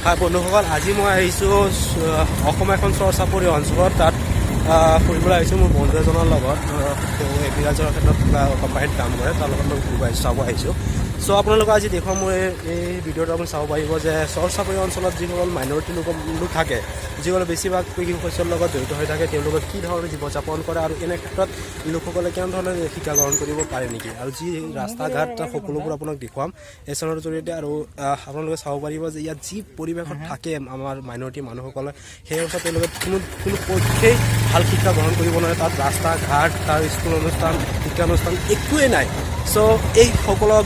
হাই বন্ধুসকল, আজি মই আহিছোঁ অসম এখন চৰ-চাপৰি অঞ্চলত। তাত ফুৰিবলৈ আহিছোঁ মোৰ বন্ধু এজনৰ লগত। তেওঁ এগ্ৰিকালচাৰৰ ক্ষেত্ৰত কোম্পানীত কাম কৰে, তাৰ লগত মই চাব আহিছোঁ। চ' আপোনালোকে আজি দেখুৱাম মই এই ভিডিঅ'টো আপুনি চাব পাৰিব যে চৰ-চাপৰি অঞ্চলত যিসকল মাইনৰিটি লোক থাকে, যিসকলে বেছিভাগ কৃষি শস্যৰ লগত জড়িত হৈ থাকে, তেওঁলোকে কি ধৰণে জীৱন যাপন কৰে আৰু এনে ক্ষেত্ৰত লোকসকলে কেনেধৰণে শিক্ষা গ্ৰহণ কৰিব পাৰে নেকি, আৰু যি ৰাস্তা ঘাট সকলোবোৰ আপোনাক দেখুৱাম এই চেনেলৰ জৰিয়তে। আৰু আপোনালোকে চাব পাৰিব যে ইয়াত যি পৰিৱেশত থাকে আমাৰ মাইনৰিটি মানুহসকলে, সেই অৱস্থাত তেওঁলোকে কোনো পক্ষেই ভাল শিক্ষা গ্ৰহণ কৰিব নোৱাৰে। তাত ৰাস্তা ঘাট, তাৰ স্কুল অনুষ্ঠান, শিক্ষানুষ্ঠান একোৱেই নাই। চ' এই সকলক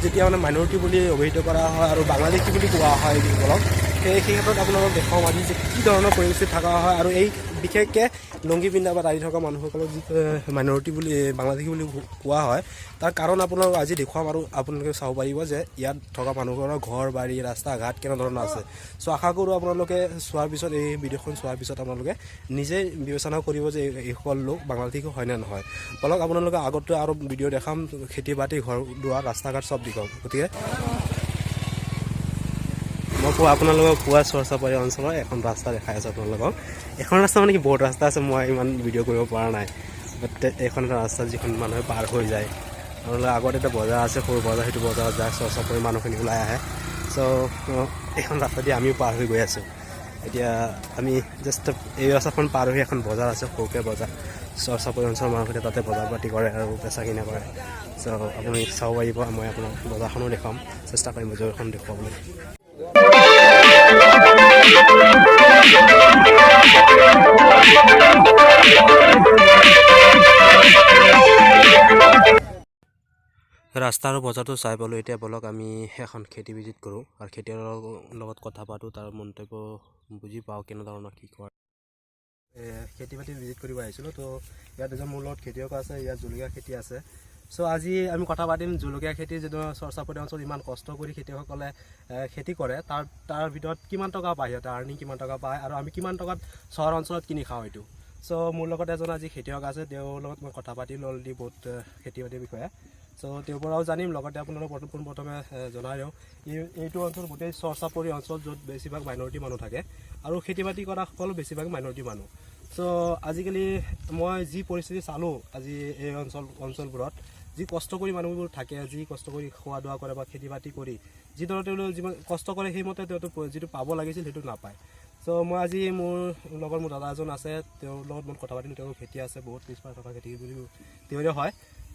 যেতিয়া মানে মাইনৰিটি বুলি অভিহিত কৰা হয় আৰু বাংলাদেশী বুলি কোৱা হয় এইসকলক, সেই ক্ষেত্ৰত আপোনালোকক দেখুৱাম আজি যে কি ধৰণৰ পৰিস্থিতি থকা হয়। আৰু এই বিশেষকৈ লুংগি পিন্ধা বা দাঢ়ি থকা মানুহসকলক যি মাইনৰিটি বুলি বাংলাদেশী বুলি কোৱা হয়, তাৰ কাৰণ আপোনালোক আজি দেখুৱাম। আৰু আপোনালোকে চাব পাৰিব যে ইয়াত থকা মানুহবোৰৰ ঘৰ বাৰী, ৰাস্তা ঘাট কেনেধৰণৰ আছে। চ' আশা কৰোঁ আপোনালোকে চোৱাৰ পিছত, এই ভিডিঅ'খন চোৱাৰ পিছত আপোনালোকে নিজেই বিবেচনা কৰিব যে এইসকল লোক বাংলাদেশী হয় নে নহয়। বলক আপোনালোকে আগতো আৰু ভিডিঅ' দেখাম, খেতি বাতি, ঘৰ দুৱাৰ, ৰাস্তা ঘাট চব দেখুৱাম। গতিকে মই আপোনালোকক পুৱা চৰ-চাপৰি অঞ্চলৰ এখন ৰাস্তা দেখাই আছোঁ আপোনালোকক। এখন ৰাস্তা মানে কি বহুত ৰাস্তা আছে, মই ইমান ভিডিঅ' কৰিব পৰা নাই। বাট এখন এটা ৰাস্তা যিখন মানুহে পাৰ হৈ যায়। আপোনালোকে আগত এটা বজাৰ আছে, সৰু বজাৰ, সেইটো বজাৰত যায় চৰ-চাপৰি মানুহখিনি ওলাই আহে। চ' এইখন ৰাস্তা দি আমিও পাৰ হৈ গৈ আছোঁ। এতিয়া আমি জাষ্ট এই ৰাস্তাখন পাৰ হৈ এখন বজাৰ আছে, সৰুকৈ বজাৰ। চৰ-চাপৰি অঞ্চলৰ মানুহখিনি তাতে বজাৰ পাতি কৰে আৰু বেচা কিনা কৰে। চ' আপুনি চাব পাৰিব, মই আপোনাক বজাৰখনো দেখুৱাম, চেষ্টা কৰিম বজাৰখন দেখুৱাবলৈ। ৰাস্তা আৰু বজাৰটো চাই পালোঁ। এতিয়া বলক আমি এখন খেতি ভিজিট কৰোঁ আৰু খেতিয়কৰ লগত কথা পাতোঁ, তাৰ মন্তব্য বুজি পাওঁ কেনেধৰণৰ কি কৰে। খেতি বাতি ভিজিট কৰিব আহিছিলোঁ। তো ইয়াত এজন মোৰ লগত খেতিয়ক আছে, ইয়াত জলকীয়া খেতি আছে। চ' আজি আমি কথা পাতিম জলকীয়া খেতি, যিটো চৰ-চাপৰি অঞ্চলত ইমান কষ্ট কৰি খেতিয়কসকলে খেতি কৰে, তাৰ ভিতৰত কিমান টকা পায়, সিহঁতে আৰ্নিং কিমান টকা পায়, আৰু আমি কিমান টকাত চহৰ অঞ্চলত কিনি খাওঁ এইটো। চ' মোৰ লগত এজন আজি খেতিয়ক আছে, তেওঁৰ লগত মই কথা পাতি অলৰেডি বহুত খেতি বাতিৰ বিষয়ে। চ' তেওঁৰ পৰাও জানিম, লগতে আপোনালোকক পোনপ্ৰথমে জনাই দিওঁ, এইটো অঞ্চল গোটেই চৰ-চাপৰি অঞ্চল, য'ত বেছিভাগ মাইনৰিটি মানুহ থাকে আৰু খেতি বাতি কৰা সকলো বেছিভাগ মাইনৰিটি মানুহ। চ' আজিকালি মই যি পৰিস্থিতি চালোঁ আজি এই অঞ্চলবোৰত, যি কষ্ট কৰি মানুহবোৰ থাকে, যি কষ্ট কৰি খোৱা দোৱা কৰে বা খেতি বাতি কৰি যিদৰে তেওঁলোকে যিমান কষ্ট কৰে, সেইমতে তেওঁলোকে যিটো পাব লাগিছিল সেইটো নাপায়। চ' মই আজি মোৰ দাদা এজন আছে, তেওঁৰ লগত মই কথা পাতিম। তেওঁৰ খেতি আছে, বহুত পিছপৰা থকা খেতি বুলি তেওঁৰে হয়।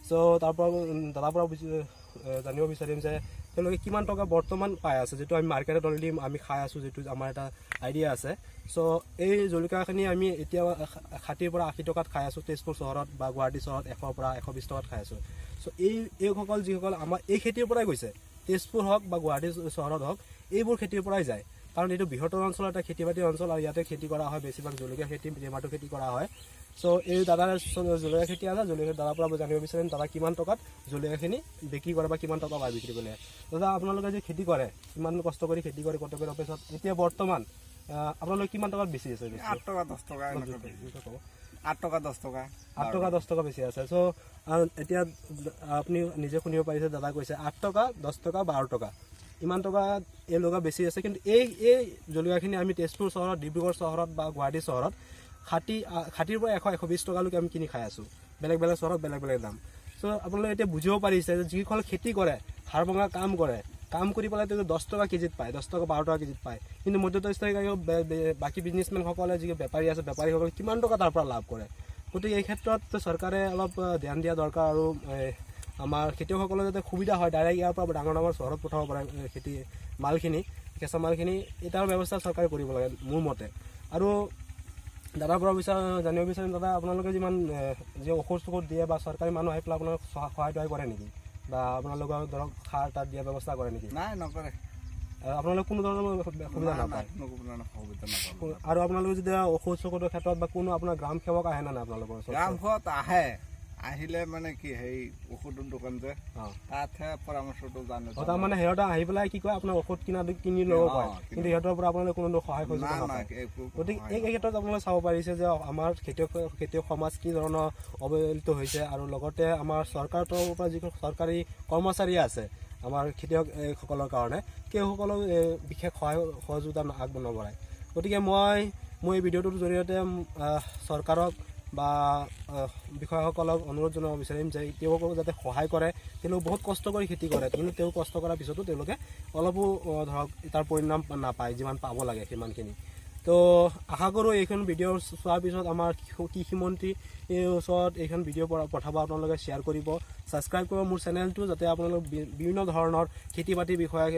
চ' দাদাৰ পৰা জানিব বিচাৰিম যে তেওঁলোকে কিমান টকা বৰ্তমান পাই আছে, যিটো আমি মাৰ্কেটত অলৰেডি আমি খাই আছোঁ, যিটো আমাৰ এটা আইডিয়া আছে। চ' এই জলকীয়াখিনি আমি এতিয়া 60 পৰা 80 টকাত খাই আছোঁ তেজপুৰ চহৰত বা গুৱাহাটী চহৰত 100 পৰা 120 টকাত খাই আছোঁ। চ' এইসকল যিসকল আমাৰ এই খেতিৰ পৰাই গৈছে, তেজপুৰ হওক বা গুৱাহাটী চহৰত হওক, এইবোৰ খেতিৰ পৰাই যায়। কাৰণ এইটো বৃহত্তৰ অঞ্চলৰ এটা খেতি বাতিৰ অঞ্চল, আৰু ইয়াতে খেতি কৰা হয় বেছিভাগ জলকীয়া খেতি, টেমাটো খেতি কৰা হয়। চ' এই দাদাৰ জলকীয়া খেতি আছে, দাদাৰ পৰা জানিব বিচাৰিম দাদা কিমান টকাত জলকীয়াখিনি বিক্ৰী কৰে বা কিমান টকা পায় বিক্ৰী কৰিলে। দাদা আপোনালোকে যে খেতি কৰে, ইমান কষ্ট কৰি খেতি কৰি কটকৰ পিছত এতিয়া বৰ্তমান আপোনালোকে কিমান টকাত বেছি আছে? 8 টকা 10 টকা 8 টকা 10 টকা 8 টকা 10 টকা বেছি আছে। চ' এতিয়া আপুনি নিজে শুনিব পাৰিছে, দাদা কৈছে 8 টকা 10 টকা 12 টকা ইমান টকা এওঁলোকে বেছি আছে। কিন্তু এই জলকীয়াখিনি আমি তেজপুৰ চহৰত, ডিব্ৰুগড় চহৰত বা গুৱাহাটী চহৰত 60 পৰা 100-120 টকালৈকে আমি কিনি খাই আছোঁ। বেলেগ বেলেগ চহৰত বেলেগ বেলেগ দাম। চ' আপোনালোকে এতিয়া বুজিব পাৰিছে যে যিসকল খেতি কৰে, হাড় ভঙা কাম কৰি পেলাই তেওঁ 10 টকা কেজিত পায়, 10 টকা 12 টকা কেজিত পায়। কিন্তু মধ্যস্থকাৰী বাকী বিজনেছমেনসকলে যি বেপাৰী আছে, বেপাৰীসকলে কিমান টকা তাৰ পৰা লাভ কৰে। গতিকে এই ক্ষেত্ৰত চৰকাৰে অলপ ধ্যান দিয়া দৰকাৰ, আৰু আমাৰ খেতিয়কসকলৰ যাতে সুবিধা হয়, ডাইৰেক্ট ইয়াৰ পৰা ডাঙৰ ডাঙৰ চহৰত পঠাব পাৰে মালখিনি, কেঁচা মালখিনি, এটাৰ ব্যৱস্থা চৰকাৰে কৰিব লাগে মোৰ মতে। আৰু দাদাৰ পৰা জানিব বিচাৰিম, দাদা আপোনালোকে যিমান যি ঔষধ দিয়ে বা চৰকাৰী মানুহ আহি পেলাই আপোনালোক সহায় কৰে নেকি, বা আপোনালোকৰ ধৰক সাৰ তাত দিয়া ব্যৱস্থা কৰে নেকি? নাই, নকৰে। আপোনালোকে কোনো ধৰণৰ সুবিধা নাপায়? আৰু আপোনালোকে যদি ঔষধৰ ক্ষেত্ৰত বা কোনো আপোনাৰ গ্ৰাম সেৱক আহে নে নাই আপোনালোকৰ? গ্ৰাম সেৱক আহে, আহিলে মানে কি হেৰি ঔষধৰ দোকান যে, তাতহে পৰামৰ্শটো জানে। তাৰমানে সিহঁতে আহি পেলাই কি কয়, আপোনাৰ ঔষধ কিনি ল'ব পাৰে, কিন্তু সিহঁতৰ পৰা আপোনালোকে কোনো সহায় সহযোগ নাপায়। গতিকে এই ক্ষেত্ৰত আপোনালোকে চাব পাৰিছে যে আমাৰ খেতিয়ক সমাজ কি ধৰণৰ অৱহেলিত হৈছে, আৰু লগতে আমাৰ চৰকাৰৰ তৰফৰ পৰা যিবোৰ চৰকাৰী কৰ্মচাৰী আছে, আমাৰ খেতিয়কসকলৰ কাৰণে সেইসকলক বিশেষ সহযোগিতা আগবঢ়ায়। গতিকে মই এই ভিডিঅ'টোৰ জৰিয়তে চৰকাৰক বা বিষয়াসকলক অনুৰোধ জনাব বিচাৰিম যে তেওঁলোকক যাতে সহায় কৰে। তেওঁলোকে বহুত কষ্ট কৰি খেতি কৰে, কিন্তু তেওঁ কষ্ট কৰাৰ পিছতো তেওঁলোকে অলপো ধৰক তাৰ পৰিণাম নাপায়, যিমান পাব লাগে সিমানখিনি। তো আশা কৰোঁ এইখন ভিডিঅ' চোৱাৰ পিছত আমাৰ কৃষিমন্ত্ৰীৰ ওচৰত এইখন ভিডিঅ' পঠাব, আপোনালোকে শ্বেয়াৰ কৰিব, ছাবস্ক্ৰাইব কৰিব মোৰ চেনেলটো, যাতে আপোনালোক বিভিন্ন ধৰণৰ খেতি বাতিৰ বিষয়ে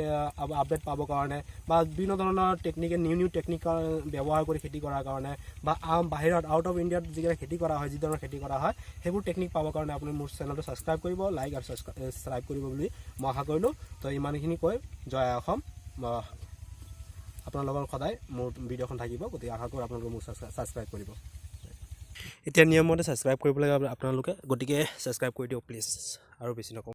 আপডেট পাবৰ কাৰণে বা বিভিন্ন ধৰণৰ নিউ টেকনিক ব্যৱহাৰ কৰি খেতি কৰাৰ কাৰণে বা বাহিৰত আউট অফ ইণ্ডিয়াত যিবিলাক খেতি কৰা হয়, যি ধৰণৰ খেতি কৰা হয় সেইবোৰ টেকনিক পাবৰ কাৰণে আপুনি মোৰ চেনেলটো ছাবস্ক্ৰাইব কৰিব, লাইক আৰু ছাবস্ক্ৰাইব কৰিব বুলি মই আশা কৰিলোঁ। তো ইমানখিনি কৈ জয় অসম। আপোনালোকৰ সদায় মোৰ ভিডিঅ'খন থাকিব, গতিকে আশা কৰোঁ আপোনালোকে মোক ছাবস্ক্ৰাইব কৰিব। এতিয়া নিয়মমতে ছাবস্ক্ৰাইব কৰিব লাগে আপোনালোকে, গতিকে ছাবস্ক্ৰাইব কৰি দিয়ক প্লিজ, আৰু বেছি নকওঁ।